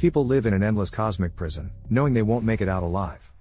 People live in an endless cosmic prison, knowing they won't make it out alive.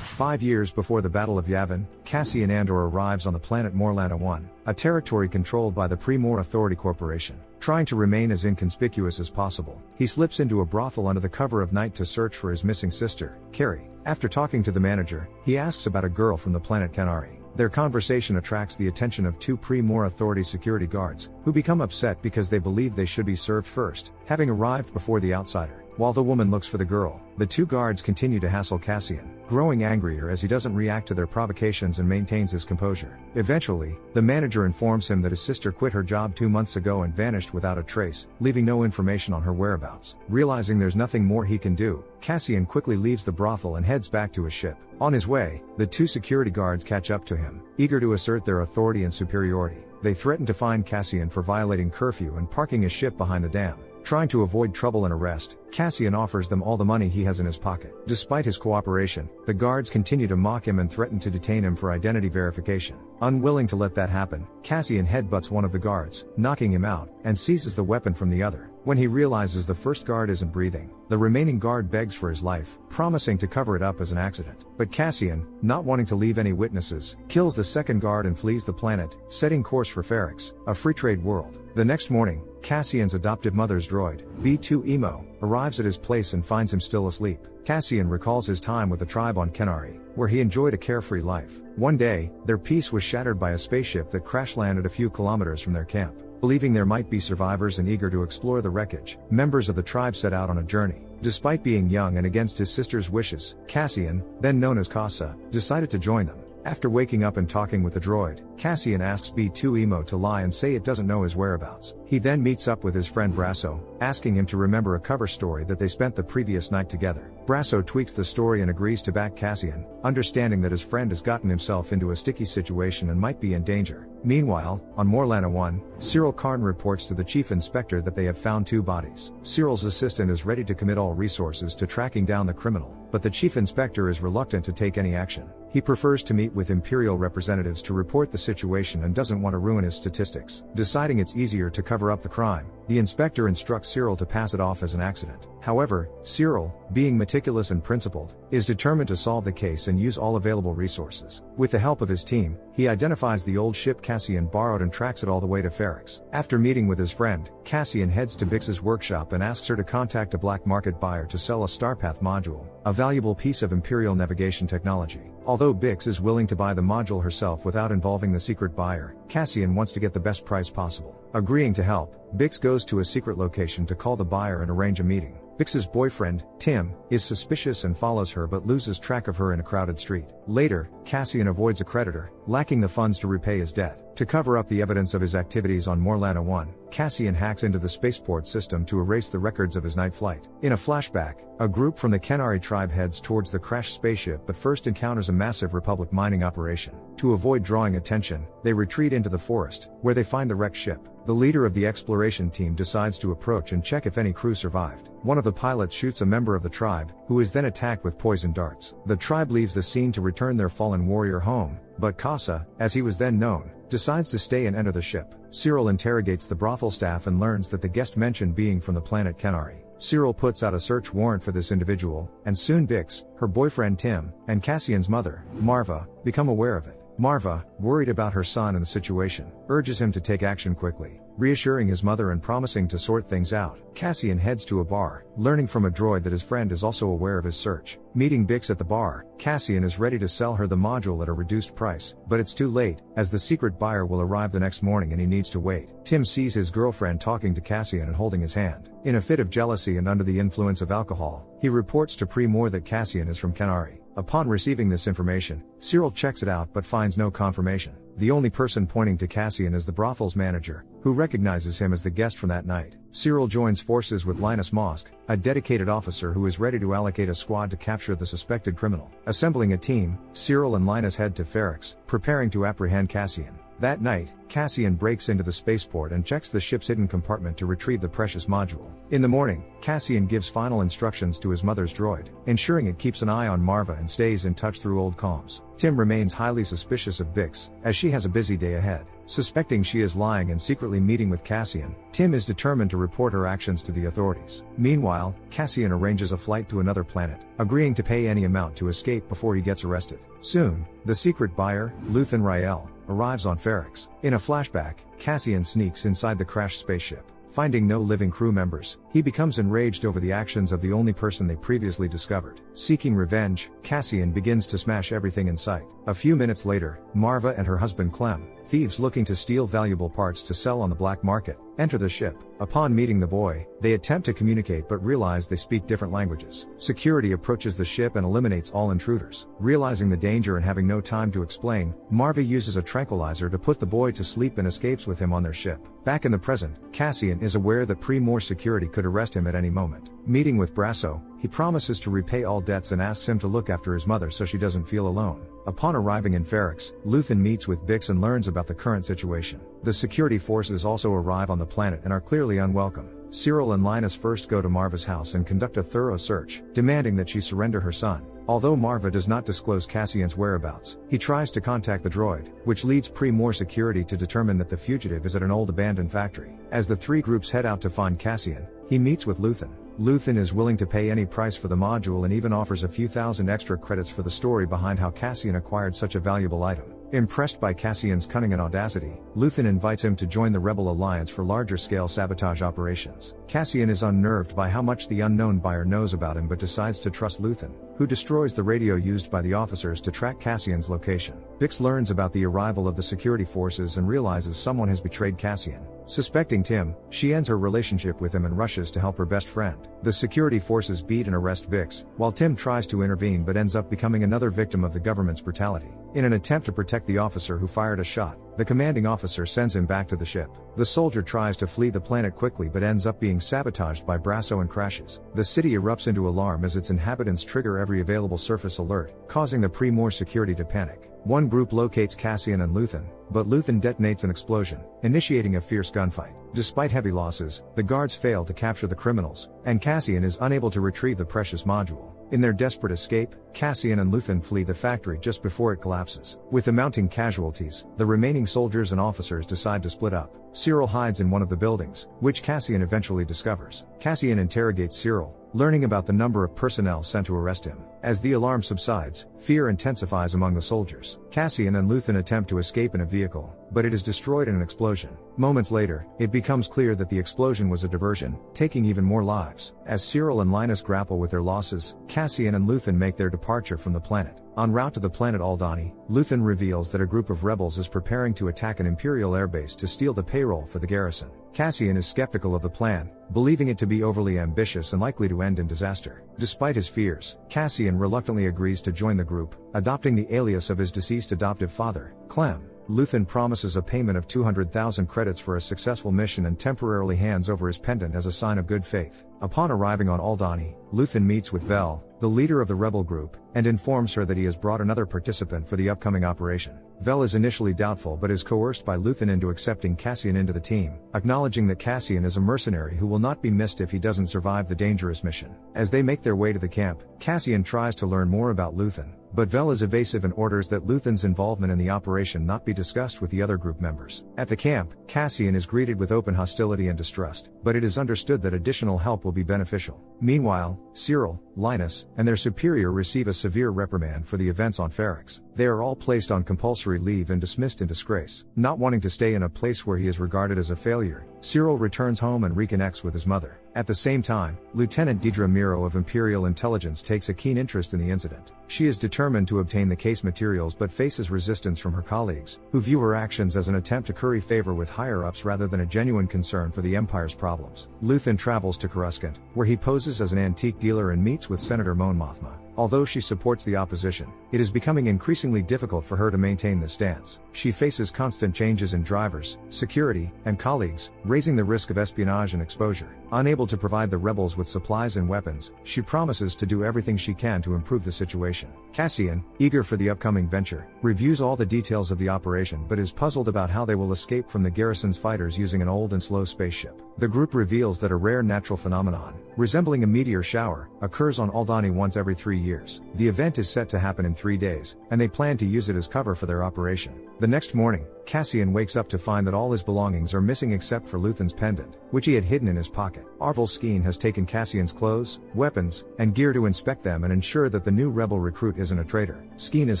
5 years before the Battle of Yavin, Cassian Andor arrives on the planet Morlana 1, a territory controlled by the Pre-Mor Authority Corporation. Trying to remain as inconspicuous as possible, he slips into a brothel under the cover of night to search for his missing sister, Carrie. After talking to the manager, he asks about a girl from the planet Kenari. Their conversation attracts the attention of two Pre-Mor Authority security guards, who become upset because they believe they should be served first, having arrived before the outsider. While the woman looks for the girl, the two guards continue to hassle Cassian, growing angrier as he doesn't react to their provocations and maintains his composure. Eventually, the manager informs him that his sister quit her job 2 months ago and vanished without a trace, leaving no information on her whereabouts. Realizing there's nothing more he can do, Cassian quickly leaves the brothel and heads back to his ship. On his way, the two security guards catch up to him, eager to assert their authority and superiority. They threaten to fine Cassian for violating curfew and parking his ship behind the dam. Trying to avoid trouble and arrest, Cassian offers them all the money he has in his pocket. Despite his cooperation, the guards continue to mock him and threaten to detain him for identity verification. Unwilling to let that happen, Cassian headbutts one of the guards, knocking him out, and seizes the weapon from the other. When he realizes the first guard isn't breathing, the remaining guard begs for his life, promising to cover it up as an accident. But Cassian, not wanting to leave any witnesses, kills the second guard and flees the planet, setting course for Ferrix, a free trade world. The next morning, Cassian's adoptive mother's droid, B2 Emo, arrives at his place and finds him still asleep. Cassian recalls his time with the tribe on Kenari, where he enjoyed a carefree life. One day, their peace was shattered by a spaceship that crash-landed a few kilometers from their camp. Believing there might be survivors and eager to explore the wreckage, members of the tribe set out on a journey. Despite being young and against his sister's wishes, Cassian, then known as Casa, decided to join them. After waking up and talking with the droid, Cassian asks B2 Emo to lie and say it doesn't know his whereabouts. He then meets up with his friend Brasso, asking him to remember a cover story that they spent the previous night together. Brasso tweaks the story and agrees to back Cassian, understanding that his friend has gotten himself into a sticky situation and might be in danger. Meanwhile, on Morlana 1, Cyril Karn reports to the chief inspector that they have found 2 bodies. Cyril's assistant is ready to commit all resources to tracking down the criminal, but the chief inspector is reluctant to take any action. He prefers to meet with Imperial representatives to report the situation and doesn't want to ruin his statistics. Deciding it's easier to cover up the crime, the inspector instructs Cyril to pass it off as an accident. However, Cyril, being meticulous and principled, is determined to solve the case and use all available resources. With the help of his team, he identifies the old ship Cassian borrowed and tracks it all the way to Ferrix. After meeting with his friend, Cassian heads to Bix's workshop and asks her to contact a black market buyer to sell a Starpath module, a valuable piece of Imperial navigation technology. Although Bix is willing to buy the module herself without involving the secret buyer, Cassian wants to get the best price possible. Agreeing to help, Bix goes to a secret location to call the buyer and arrange a meeting. Bix's boyfriend, Tim, is suspicious and follows her but loses track of her in a crowded street. Later, Cassian avoids a creditor, lacking the funds to repay his debt. To cover up the evidence of his activities on Morlana 1, Cassian hacks into the spaceport system to erase the records of his night flight. In a flashback, a group from the Kenari tribe heads towards the crashed spaceship but first encounters a massive Republic mining operation. To avoid drawing attention, they retreat into the forest, where they find the wrecked ship. The leader of the exploration team decides to approach and check if any crew survived. One of the pilots shoots a member of the tribe, who is then attacked with poison darts. The tribe leaves the scene to return their fallen warrior home, but Casa, as he was then known, decides to stay and enter the ship. Cyril interrogates the brothel staff and learns that the guest mentioned being from the planet Kenari. Cyril puts out a search warrant for this individual, and soon Bix, her boyfriend Tim, and Cassian's mother, Marva, become aware of it. Marva, worried about her son and the situation, urges him to take action quickly. Reassuring his mother and promising to sort things out, Cassian heads to a bar, learning from a droid that his friend is also aware of his search. Meeting Bix at the bar, Cassian is ready to sell her the module at a reduced price, but it's too late, as the secret buyer will arrive the next morning and he needs to wait. Tim sees his girlfriend talking to Cassian and holding his hand. In a fit of jealousy and under the influence of alcohol, he reports to Pre-Mor that Cassian is from Kenari. Upon receiving this information, Cyril checks it out but finds no confirmation. The only person pointing to Cassian is the brothel's manager, who recognizes him as the guest from that night. Cyril joins forces with Linus Mosk, a dedicated officer who is ready to allocate a squad to capture the suspected criminal. Assembling a team, Cyril and Linus head to Ferrix, preparing to apprehend Cassian. That night, Cassian breaks into the spaceport and checks the ship's hidden compartment to retrieve the precious module. In the morning, Cassian gives final instructions to his mother's droid, ensuring it keeps an eye on Marva and stays in touch through old comms. Tim remains highly suspicious of Bix, as she has a busy day ahead. Suspecting she is lying and secretly meeting with Cassian, Tim is determined to report her actions to the authorities. Meanwhile, Cassian arranges a flight to another planet, agreeing to pay any amount to escape before he gets arrested. Soon, the secret buyer, Luthen Rael, arrives on Ferrix. In a flashback, Cassian sneaks inside the crashed spaceship. Finding no living crew members, he becomes enraged over the actions of the only person they previously discovered. Seeking revenge, Cassian begins to smash everything in sight. A few minutes later, Marva and her husband Clem, thieves looking to steal valuable parts to sell on the black market, enter the ship. Upon meeting the boy, they attempt to communicate but realize they speak different languages. Security approaches the ship and eliminates all intruders. Realizing the danger and having no time to explain, Marva uses a tranquilizer to put the boy to sleep and escapes with him on their ship. Back in the present, Cassian is aware that Pre-More security could arrest him at any moment. Meeting with Brasso, he promises to repay all debts and asks him to look after his mother so she doesn't feel alone. Upon arriving in Ferrix, Luthen meets with Bix and learns about the current situation. The security forces also arrive on the planet and are clearly unwelcome. Cyril and Linus first go to Marva's house and conduct a thorough search, demanding that she surrender her son. Although Marva does not disclose Cassian's whereabouts, he tries to contact the droid, which leads Pre-More security to determine that the fugitive is at an old abandoned factory. As the three groups head out to find Cassian, he meets with Luthen. Luthen is willing to pay any price for the module and even offers a few thousand extra credits for the story behind how Cassian acquired such a valuable item. Impressed by Cassian's cunning and audacity, Luthen invites him to join the Rebel Alliance for larger-scale sabotage operations. Cassian is unnerved by how much the unknown buyer knows about him but decides to trust Luthen, who destroys the radio used by the officers to track Cassian's location. Bix learns about the arrival of the security forces and realizes someone has betrayed Cassian. Suspecting Tim, she ends her relationship with him and rushes to help her best friend. The security forces beat and arrest Bix, while Tim tries to intervene but ends up becoming another victim of the government's brutality. In an attempt to protect the officer who fired a shot, the commanding officer sends him back to the ship. The soldier tries to flee the planet quickly but ends up being sabotaged by Brasso and crashes. The city erupts into alarm as its inhabitants trigger every available surface alert, causing the Pre-More security to panic. One group locates Cassian and Luthen, but Luthen detonates an explosion, initiating a fierce gunfight. Despite heavy losses, the guards fail to capture the criminals, and Cassian is unable to retrieve the precious module. In their desperate escape, Cassian and Luthen flee the factory just before it collapses. With the mounting casualties, the remaining soldiers and officers decide to split up. Cyril hides in one of the buildings, which Cassian eventually discovers. Cassian interrogates Cyril, learning about the number of personnel sent to arrest him. As the alarm subsides, fear intensifies among the soldiers. Cassian and Luthen attempt to escape in a vehicle, but it is destroyed in an explosion. Moments later, it becomes clear that the explosion was a diversion, taking even more lives. As Cyril and Linus grapple with their losses, Cassian and Luthen make their departure from the planet. En route to the planet Aldhani, Luthen reveals that a group of rebels is preparing to attack an Imperial airbase to steal the payroll for the garrison. Cassian is skeptical of the plan, believing it to be overly ambitious and likely to end in disaster. Despite his fears, Cassian reluctantly agrees to join the group, adopting the alias of his deceased adoptive father, Clem. Luthen promises a payment of 200,000 credits for a successful mission and temporarily hands over his pendant as a sign of good faith. Upon arriving on Aldhani, Luthen meets with Vel, the leader of the rebel group, and informs her that he has brought another participant for the upcoming operation. Vel is initially doubtful but is coerced by Luthen into accepting Cassian into the team, acknowledging that Cassian is a mercenary who will not be missed if he doesn't survive the dangerous mission. As they make their way to the camp, Cassian tries to learn more about Luthen, but Vel is evasive and orders that Luthen's involvement in the operation not be discussed with the other group members. At the camp, Cassian is greeted with open hostility and distrust, but it is understood that additional help will be beneficial. Meanwhile, Cyril, Linus, and their superior receive a severe reprimand for the events on Ferrix. They are all placed on compulsory leave and dismissed in disgrace. Not wanting to stay in a place where he is regarded as a failure, Cyril returns home and reconnects with his mother. At the same time, Lieutenant Deidre Miro of Imperial Intelligence takes a keen interest in the incident. She is determined to obtain the case materials but faces resistance from her colleagues, who view her actions as an attempt to curry favor with higher-ups rather than a genuine concern for the Empire's problems. Luthen travels to Coruscant, where he poses as an antique dealer and meets with Senator Mon Mothma. Although she supports the opposition, it is becoming increasingly difficult for her to maintain this stance. She faces constant changes in drivers, security, and colleagues, raising the risk of espionage and exposure. Unable to provide the rebels with supplies and weapons, she promises to do everything she can to improve the situation. Cassian, eager for the upcoming venture, reviews all the details of the operation but is puzzled about how they will escape from the garrison's fighters using an old and slow spaceship. The group reveals that a rare natural phenomenon, resembling a meteor shower, occurs on Aldhani once every 3 years. The event is set to happen in 3 days, and they plan to use it as cover for their operation. The next morning, Cassian wakes up to find that all his belongings are missing except for Luthen's pendant, which he had hidden in his pocket. Arvel Skeen has taken Cassian's clothes, weapons, and gear to inspect them and ensure that the new rebel recruit isn't a traitor. Skeen is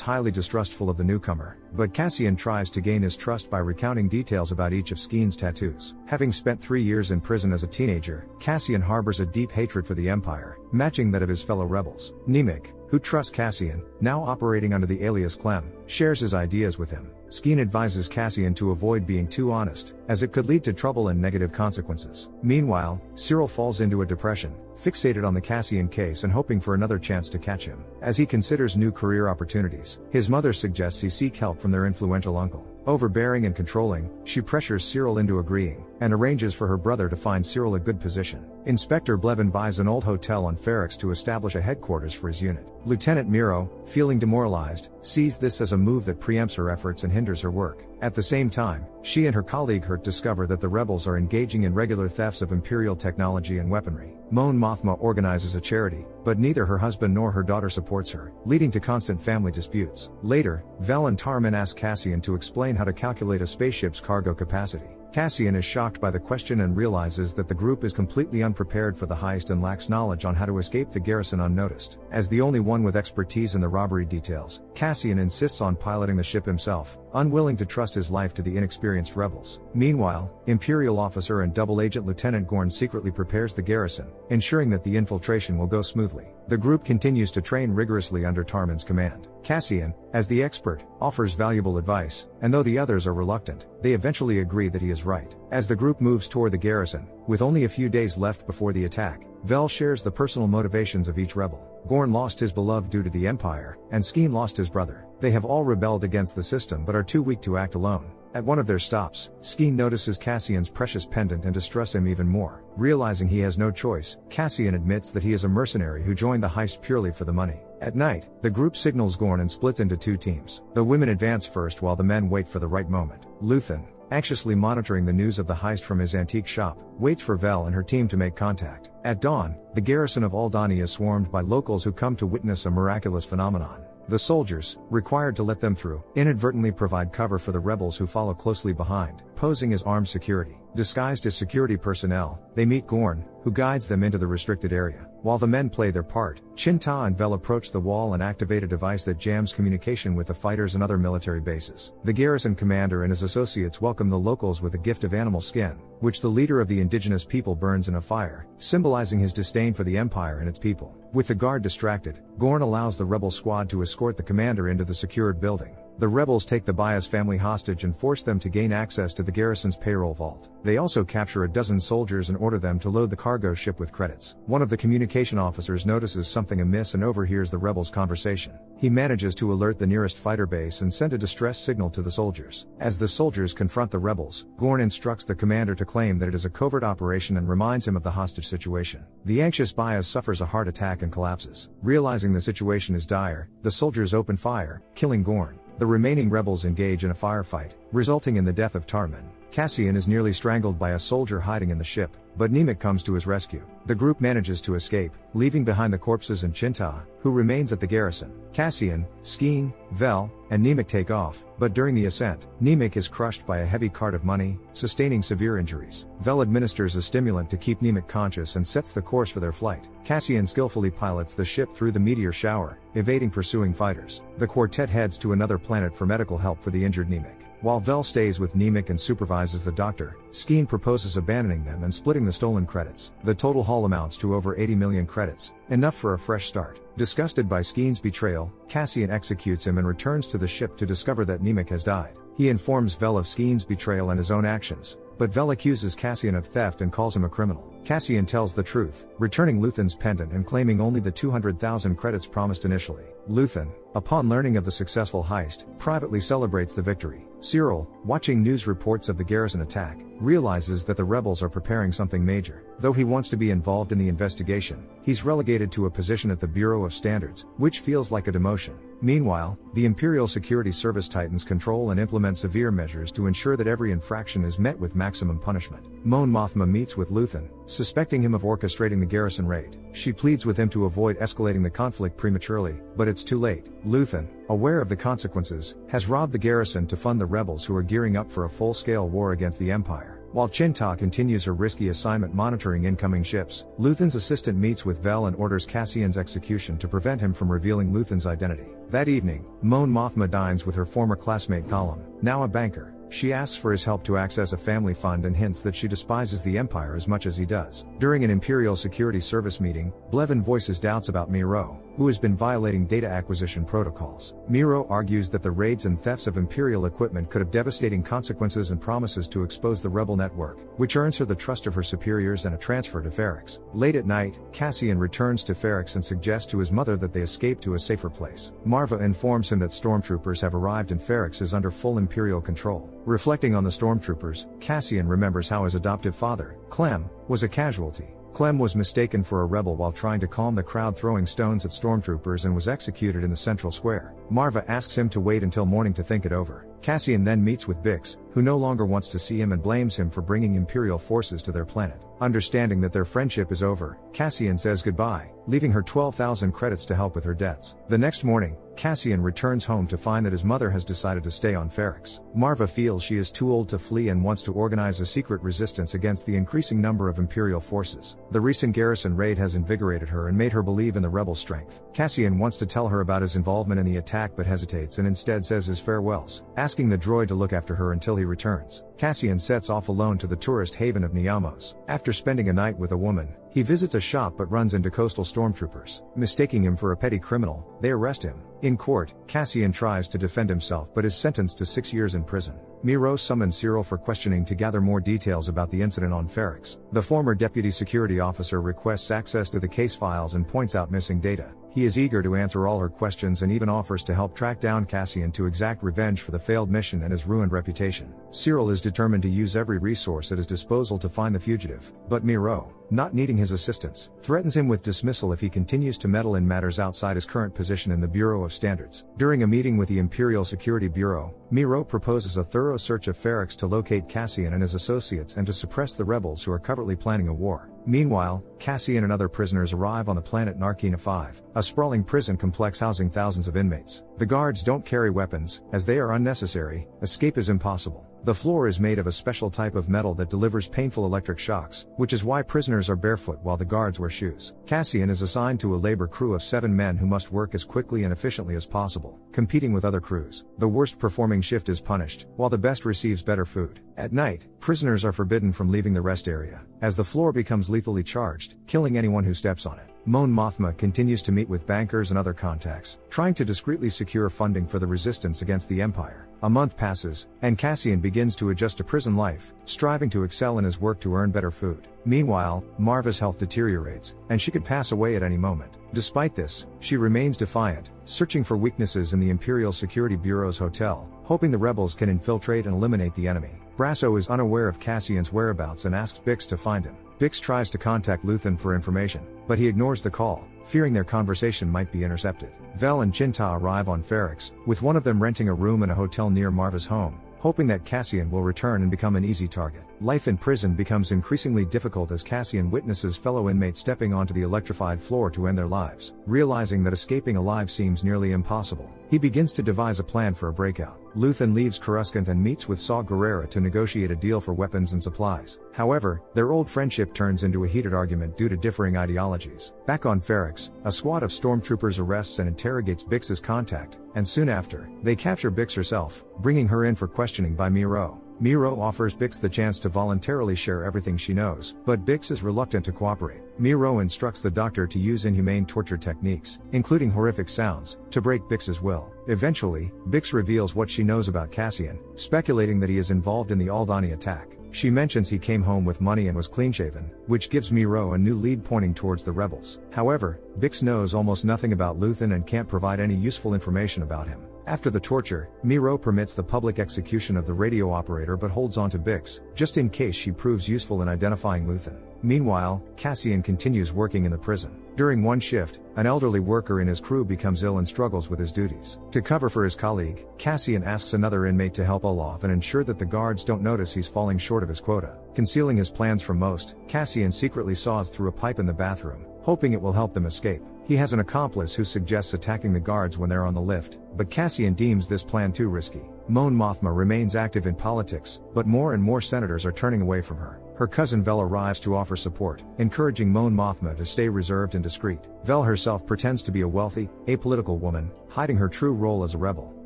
highly distrustful of the newcomer, but Cassian tries to gain his trust by recounting details about each of Skeen's tattoos. Having spent 3 years in prison as a teenager, Cassian harbors a deep hatred for the Empire, matching that of his fellow rebels. Nemik, who trusts Cassian, now operating under the alias Clem, shares his ideas with him. Skeen advises Cassian to avoid being too honest, as it could lead to trouble and negative consequences. Meanwhile, Cyril falls into a depression, fixated on the Cassian case and hoping for another chance to catch him. As he considers new career opportunities, his mother suggests he seek help from their influential uncle. Overbearing and controlling, she pressures Cyril into agreeing, and arranges for her brother to find Cyril a good position. Inspector Blevin buys an old hotel on Ferrix to establish a headquarters for his unit. Lieutenant Miro, feeling demoralized, sees this as a move that preempts her efforts and hinders her work. At the same time, she and her colleague Hurt discover that the rebels are engaging in regular thefts of Imperial technology and weaponry. Mon Mothma organizes a charity, but neither her husband nor her daughter supports her, leading to constant family disputes. Later, Vel and Tarmin ask Cassian to explain how to calculate a spaceship's cargo capacity. Cassian is shocked by the question and realizes that the group is completely unprepared for the heist and lacks knowledge on how to escape the garrison unnoticed. As the only one with expertise in the robbery details, Cassian insists on piloting the ship himself, unwilling to trust his life to the inexperienced rebels. Meanwhile, Imperial officer and double agent Lieutenant Gorn secretly prepares the garrison, ensuring that the infiltration will go smoothly. The group continues to train rigorously under Tarmin's command. Cassian, as the expert, offers valuable advice, and though the others are reluctant, they eventually agree that he is right. As the group moves toward the garrison, with only a few days left before the attack, Vel shares the personal motivations of each rebel. Gorn lost his beloved due to the Empire, and Skeen lost his brother. They have all rebelled against the system but are too weak to act alone. At one of their stops, Skeen notices Cassian's precious pendant and distresses him even more. Realizing he has no choice, Cassian admits that he is a mercenary who joined the heist purely for the money. At night, the group signals Gorn and splits into 2 teams. The women advance first while the men wait for the right moment. Luthen, anxiously monitoring the news of the heist from his antique shop, waits for Vel and her team to make contact. At dawn, the garrison of Aldhani is swarmed by locals who come to witness a miraculous phenomenon. The soldiers, required to let them through, inadvertently provide cover for the rebels who follow closely behind, posing as armed security. Disguised as security personnel, they meet Gorn, who guides them into the restricted area. While the men play their part, Chinta and Vel approach the wall and activate a device that jams communication with the fighters and other military bases. The garrison commander and his associates welcome the locals with a gift of animal skin, which the leader of the indigenous people burns in a fire, symbolizing his disdain for the Empire and its people. With the guard distracted, Gorn allows the rebel squad to escort the commander into the secured building. The rebels take the Bias family hostage and force them to gain access to the garrison's payroll vault. They also capture a dozen soldiers and order them to load the cargo ship with credits. One of the communication officers notices something amiss and overhears the rebels' conversation. He manages to alert the nearest fighter base and send a distress signal to the soldiers. As the soldiers confront the rebels, Gorn instructs the commander to claim that it is a covert operation and reminds him of the hostage situation. The anxious Bias suffers a heart attack and collapses. Realizing the situation is dire, the soldiers open fire, killing Gorn. The remaining rebels engage in a firefight, resulting in the death of Tarmin. Cassian is nearly strangled by a soldier hiding in the ship, but Nemik comes to his rescue. The group manages to escape, leaving behind the corpses and Chinta, who remains at the garrison. Cassian, Skeen, Vel, and Nemik take off, but during the ascent, Nemik is crushed by a heavy cart of money, sustaining severe injuries. Vel administers a stimulant to keep Nemik conscious and sets the course for their flight. Cassian skillfully pilots the ship through the meteor shower, evading pursuing fighters. The quartet heads to another planet for medical help for the injured Nemik. While Vel stays with Nemik and supervises the doctor, Skeen proposes abandoning them and splitting the stolen credits. The total haul amounts to over 80 million credits, enough for a fresh start. Disgusted by Skeen's betrayal, Cassian executes him and returns to the ship to discover that Nemik has died. He informs Vel of Skeen's betrayal and his own actions, but Vel accuses Cassian of theft and calls him a criminal. Cassian tells the truth, returning Luthen's pendant and claiming only the 200,000 credits promised initially. Luthen, upon learning of the successful heist, privately celebrates the victory. Cyril, watching news reports of the garrison attack, realizes that the rebels are preparing something major. Though he wants to be involved in the investigation, he's relegated to a position at the Bureau of Standards, which feels like a demotion. Meanwhile, the Imperial Security Service tightens control and implement severe measures to ensure that every infraction is met with maximum punishment. Mon Mothma meets with Luthen, suspecting him of orchestrating the garrison raid. She pleads with him to avoid escalating the conflict prematurely, but it's too late. Luthen, aware of the consequences, has robbed the garrison to fund the rebels who are gearing up for a full-scale war against the Empire. While Chinta continues her risky assignment monitoring incoming ships, Luthen's assistant meets with Vel and orders Cassian's execution to prevent him from revealing Luthen's identity. That evening, Mon Mothma dines with her former classmate Colum, now a banker. She asks for his help to access a family fund and hints that she despises the Empire as much as he does. During an Imperial Security Service meeting, Blevin voices doubts about Miro, who has been violating data acquisition protocols. Miro argues that the raids and thefts of Imperial equipment could have devastating consequences and promises to expose the rebel network, which earns her the trust of her superiors and a transfer to Ferrix. Late at night, Cassian returns to Ferrix and suggests to his mother that they escape to a safer place. Marva informs him that stormtroopers have arrived and Ferrix is under full Imperial control. Reflecting on the stormtroopers, Cassian remembers how his adoptive father, Clem, was a casualty. Clem was mistaken for a rebel while trying to calm the crowd throwing stones at stormtroopers and was executed in the central square. Marva asks him to wait until morning to think it over. Cassian then meets with Bix, who no longer wants to see him and blames him for bringing Imperial forces to their planet. Understanding that their friendship is over, Cassian says goodbye, leaving her 12,000 credits to help with her debts. The next morning, Cassian returns home to find that his mother has decided to stay on Ferrix. Marva feels she is too old to flee and wants to organize a secret resistance against the increasing number of Imperial forces. The recent garrison raid has invigorated her and made her believe in the rebel strength. Cassian wants to tell her about his involvement in the attack but hesitates and instead says his farewells, asking the droid to look after her until he returns. Cassian sets off alone to the tourist haven of Niamos. After spending a night with a woman, he visits a shop but runs into coastal stormtroopers. Mistaking him for a petty criminal, they arrest him. In court, Cassian tries to defend himself but is sentenced to 6 years in prison. Miro summons Cyril for questioning to gather more details about the incident on Ferrix. The former deputy security officer requests access to the case files and points out missing data. He is eager to answer all her questions and even offers to help track down Cassian to exact revenge for the failed mission and his ruined reputation. Cyril is determined to use every resource at his disposal to find the fugitive, but Miro, not needing his assistance, threatens him with dismissal if he continues to meddle in matters outside his current position in the Bureau of Standards. During a meeting with the Imperial Security Bureau, Miro proposes a thorough search of Ferrix to locate Cassian and his associates and to suppress the rebels who are covertly planning a war. Meanwhile, Cassian and other prisoners arrive on the planet Narkina 5, a sprawling prison complex housing thousands of inmates. The guards don't carry weapons, as they are unnecessary. Escape is impossible. The floor is made of a special type of metal that delivers painful electric shocks, which is why prisoners are barefoot while the guards wear shoes. Cassian is assigned to a labor crew of 7 men who must work as quickly and efficiently as possible, competing with other crews. The worst performing shift is punished, while the best receives better food. At night, prisoners are forbidden from leaving the rest area, as the floor becomes lethally charged, killing anyone who steps on it. Mon Mothma continues to meet with bankers and other contacts, trying to discreetly secure funding for the resistance against the Empire. A month passes, and Cassian begins to adjust to prison life, striving to excel in his work to earn better food. Meanwhile, Marva's health deteriorates, and she could pass away at any moment. Despite this, she remains defiant, searching for weaknesses in the Imperial Security Bureau's hotel, hoping the rebels can infiltrate and eliminate the enemy. Brasso is unaware of Cassian's whereabouts and asks Bix to find him. Bix tries to contact Luthen for information, but he ignores the call, fearing their conversation might be intercepted. Vel and Chinta arrive on Ferrix, with one of them renting a room in a hotel near Marva's home, hoping that Cassian will return and become an easy target. Life in prison becomes increasingly difficult as Cassian witnesses fellow inmates stepping onto the electrified floor to end their lives. Realizing that escaping alive seems nearly impossible, he begins to devise a plan for a breakout. Luthen leaves Coruscant and meets with Saw Gerrera to negotiate a deal for weapons and supplies. However, their old friendship turns into a heated argument due to differing ideologies. Back on Ferrix, a squad of stormtroopers arrests and interrogates Bix's contact, and soon after, they capture Bix herself, bringing her in for questioning by Miro. Miro offers Bix the chance to voluntarily share everything she knows, but Bix is reluctant to cooperate. Miro instructs the doctor to use inhumane torture techniques, including horrific sounds, to break Bix's will. Eventually, Bix reveals what she knows about Cassian, speculating that he is involved in the Aldhani attack. She mentions he came home with money and was clean-shaven, which gives Miro a new lead pointing towards the rebels. However, Bix knows almost nothing about Luthen and can't provide any useful information about him. After the torture, Miro permits the public execution of the radio operator but holds on to Bix, just in case she proves useful in identifying Luthen. Meanwhile, Cassian continues working in the prison. During one shift, an elderly worker in his crew becomes ill and struggles with his duties. To cover for his colleague, Cassian asks another inmate to help Olaf and ensure that the guards don't notice he's falling short of his quota. Concealing his plans from most, Cassian secretly saws through a pipe in the bathroom, hoping it will help them escape. He has an accomplice who suggests attacking the guards when they're on the lift, but Cassian deems this plan too risky. Mon Mothma remains active in politics, but more and more senators are turning away from her. Her cousin Vel arrives to offer support, encouraging Mon Mothma to stay reserved and discreet. Vel herself pretends to be a wealthy, apolitical woman, hiding her true role as a rebel.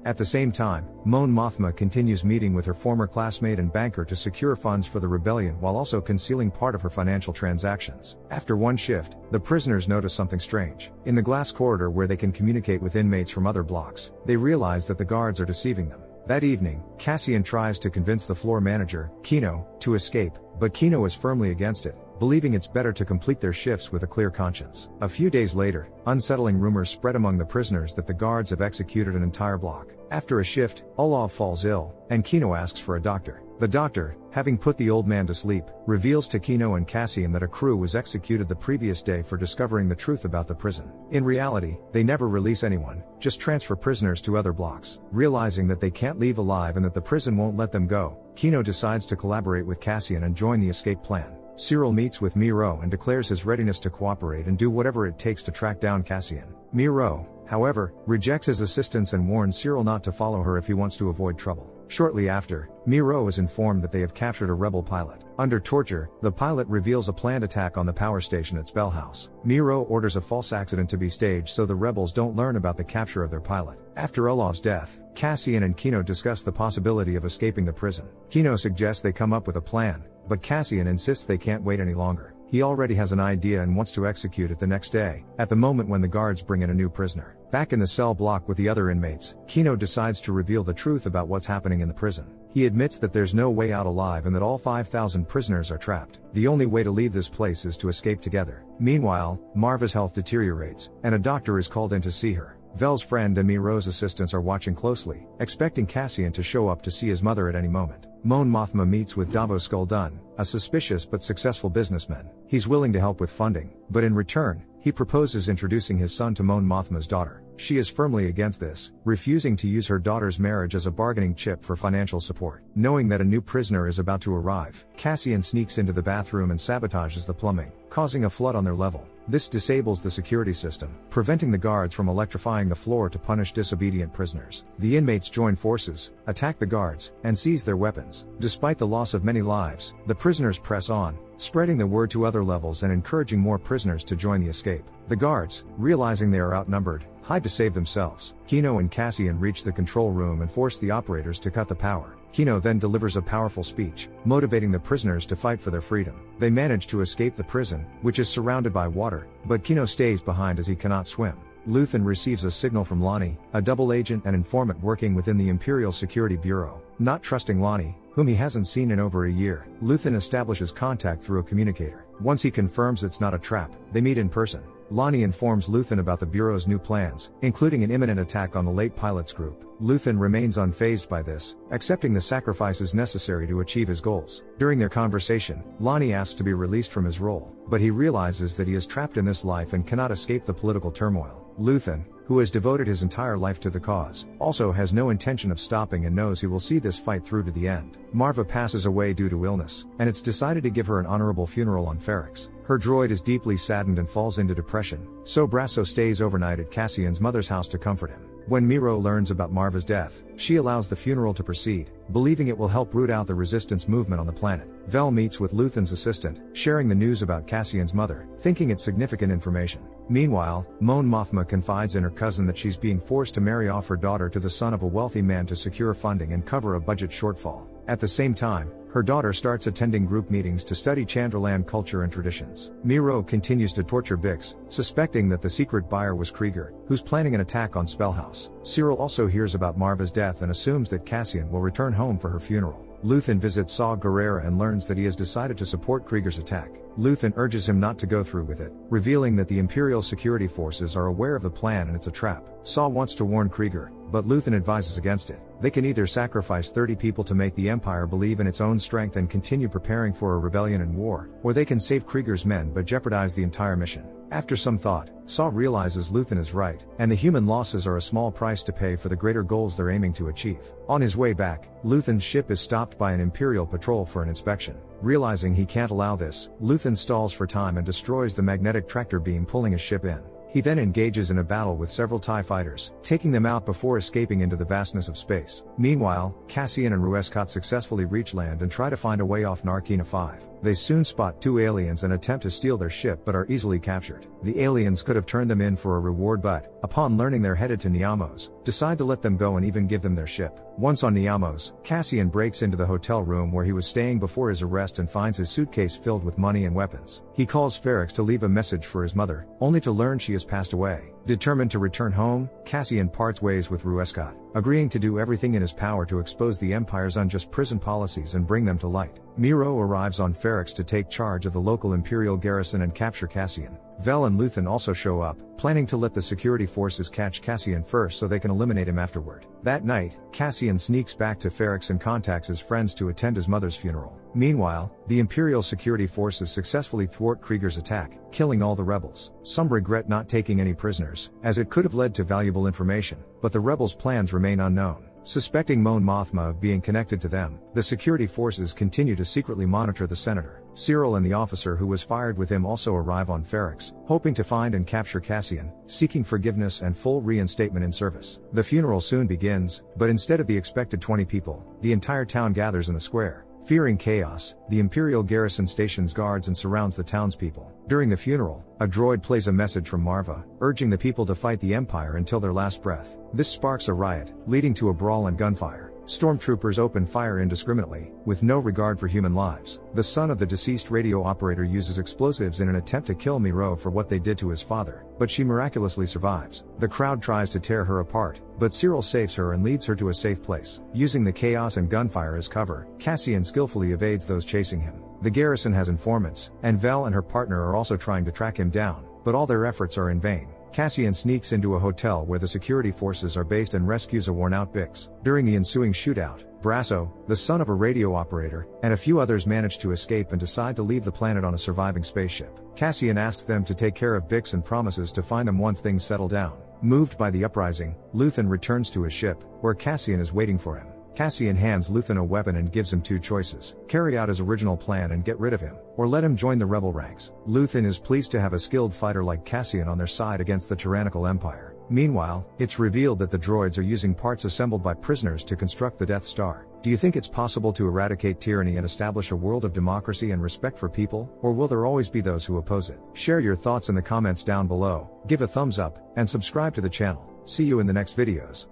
At the same time, Mon Mothma continues meeting with her former classmate and banker to secure funds for the rebellion while also concealing part of her financial transactions. After one shift, the prisoners notice something strange. In the glass corridor where they can communicate with inmates from other blocks, they realize that the guards are deceiving them. That evening, Cassian tries to convince the floor manager, Kino, to escape, but Kino is firmly against it, believing it's better to complete their shifts with a clear conscience. A few days later, unsettling rumors spread among the prisoners that the guards have executed an entire block. After a shift, Olaf falls ill, and Kino asks for a doctor. The doctor, having put the old man to sleep, reveals to Kino and Cassian that a crew was executed the previous day for discovering the truth about the prison. In reality, they never release anyone, just transfer prisoners to other blocks. Realizing that they can't leave alive and that the prison won't let them go, Kino decides to collaborate with Cassian and join the escape plan. Cyril meets with Miro and declares his readiness to cooperate and do whatever it takes to track down Cassian. Miro, however, rejects his assistance and warns Cyril not to follow her if he wants to avoid trouble. Shortly after, Miro is informed that they have captured a rebel pilot. Under torture, the pilot reveals a planned attack on the power station at Spellhouse. Miro orders a false accident to be staged so the rebels don't learn about the capture of their pilot. After Olaf's death, Cassian and Kino discuss the possibility of escaping the prison. Kino suggests they come up with a plan, but Cassian insists they can't wait any longer. He already has an idea and wants to execute it the next day, at the moment when the guards bring in a new prisoner. Back in the cell block with the other inmates, Kino decides to reveal the truth about what's happening in the prison. He admits that there's no way out alive and that all 5,000 prisoners are trapped. The only way to leave this place is to escape together. Meanwhile, Marva's health deteriorates, and a doctor is called in to see her. Vel's friend and Miro's assistants are watching closely, expecting Cassian to show up to see his mother at any moment. Mon Mothma meets with Davos Skulldun, a suspicious but successful businessman. He's willing to help with funding, but in return, he proposes introducing his son to Mon Mothma's daughter. She is firmly against this, refusing to use her daughter's marriage as a bargaining chip for financial support. Knowing that a new prisoner is about to arrive, Cassian sneaks into the bathroom and sabotages the plumbing, causing a flood on their level. This disables the security system, preventing the guards from electrifying the floor to punish disobedient prisoners. The inmates join forces, attack the guards, and seize their weapons. Despite the loss of many lives, the prisoners press on, spreading the word to other levels and encouraging more prisoners to join the escape. The guards, realizing they are outnumbered, hide to save themselves. Kino and Cassian reach the control room and force the operators to cut the power. Kino then delivers a powerful speech, motivating the prisoners to fight for their freedom. They manage to escape the prison, which is surrounded by water, but Kino stays behind as he cannot swim. Luthen receives a signal from Lonnie, a double agent and informant working within the Imperial Security Bureau. Not trusting Lonnie, whom he hasn't seen in over a year, Luthen establishes contact through a communicator. Once he confirms it's not a trap, they meet in person. Lonnie informs Luthen about the Bureau's new plans, including an imminent attack on the late pilot's group. Luthen remains unfazed by this, accepting the sacrifices necessary to achieve his goals. During their conversation, Lonnie asks to be released from his role, but he realizes that he is trapped in this life and cannot escape the political turmoil. Luthen, who has devoted his entire life to the cause, also has no intention of stopping and knows he will see this fight through to the end. Marva passes away due to illness, and it's decided to give her an honorable funeral on Ferrix. Her droid is deeply saddened and falls into depression, so Brasso stays overnight at Cassian's mother's house to comfort him. When Miro learns about Marva's death, she allows the funeral to proceed, believing it will help root out the resistance movement on the planet. Vel meets with Luthen's assistant, sharing the news about Cassian's mother, thinking it's significant information. Meanwhile, Mon Mothma confides in her cousin that she's being forced to marry off her daughter to the son of a wealthy man to secure funding and cover a budget shortfall. At the same time, her daughter starts attending group meetings to study Chandraland culture and traditions. Miro continues to torture Bix, suspecting that the secret buyer was Krieger, who's planning an attack on Spellhouse. Cyril also hears about Marva's death and assumes that Cassian will return home for her funeral. Luthen visits Saw Gerrera and learns that he has decided to support Krieger's attack. Luthen urges him not to go through with it, revealing that the Imperial security forces are aware of the plan and it's a trap. Saw wants to warn Krieger, but Luthen advises against it. They can either sacrifice 30 people to make the Empire believe in its own strength and continue preparing for a rebellion and war, or they can save Krieger's men but jeopardize the entire mission. After some thought, Saw realizes Luthen is right, and the human losses are a small price to pay for the greater goals they're aiming to achieve. On his way back, Luthen's ship is stopped by an Imperial patrol for an inspection. Realizing he can't allow this, Luthen stalls for time and destroys the magnetic tractor beam pulling his ship in. He then engages in a battle with several TIE fighters, taking them out before escaping into the vastness of space. Meanwhile, Cassian and Ruescott successfully reach land and try to find a way off Narkina 5. They soon spot 2 aliens and attempt to steal their ship but are easily captured. The aliens could have turned them in for a reward but, upon learning they're headed to Niamos, decide to let them go and even give them their ship. Once on Niamos, Cassian breaks into the hotel room where he was staying before his arrest and finds his suitcase filled with money and weapons. He calls Ferrix to leave a message for his mother, only to learn she has passed away. Determined to return home, Cassian parts ways with Ruescott, agreeing to do everything in his power to expose the Empire's unjust prison policies and bring them to light. Miro arrives on Ferrix to take charge of the local Imperial garrison and capture Cassian. Vel and Luthen also show up, planning to let the security forces catch Cassian first so they can eliminate him afterward. That night, Cassian sneaks back to Ferrix and contacts his friends to attend his mother's funeral. Meanwhile, the Imperial security forces successfully thwart Krieger's attack, killing all the rebels. Some regret not taking any prisoners, as it could have led to valuable information, but the rebels' plans remain unknown. Suspecting Mon Mothma of being connected to them, the security forces continue to secretly monitor the senator. Cyril and the officer who was fired with him also arrive on Ferrix, hoping to find and capture Cassian, seeking forgiveness and full reinstatement in service. The funeral soon begins, but instead of the expected 20 people, the entire town gathers in the square. Fearing chaos, the Imperial garrison stations guards and surrounds the townspeople. During the funeral, a droid plays a message from Marva, urging the people to fight the Empire until their last breath. This sparks a riot, leading to a brawl and gunfire. Stormtroopers open fire indiscriminately, with no regard for human lives. The son of the deceased radio operator uses explosives in an attempt to kill Miro for what they did to his father, but she miraculously survives. The crowd tries to tear her apart, but Cyril saves her and leads her to a safe place. Using the chaos and gunfire as cover, Cassian skillfully evades those chasing him. The garrison has informants, and Vel and her partner are also trying to track him down, but all their efforts are in vain. Cassian sneaks into a hotel where the security forces are based and rescues a worn-out Bix. During the ensuing shootout, Brasso, the son of a radio operator, and a few others manage to escape and decide to leave the planet on a surviving spaceship. Cassian asks them to take care of Bix and promises to find them once things settle down. Moved by the uprising, Luthen returns to his ship, where Cassian is waiting for him. Cassian hands Luthen a weapon and gives him 2 choices: carry out his original plan and get rid of him, or let him join the rebel ranks. Luthen is pleased to have a skilled fighter like Cassian on their side against the tyrannical Empire. Meanwhile, it's revealed that the droids are using parts assembled by prisoners to construct the Death Star. Do you think it's possible to eradicate tyranny and establish a world of democracy and respect for people, or will there always be those who oppose it? Share your thoughts in the comments down below, give a thumbs up, and subscribe to the channel. See you in the next videos.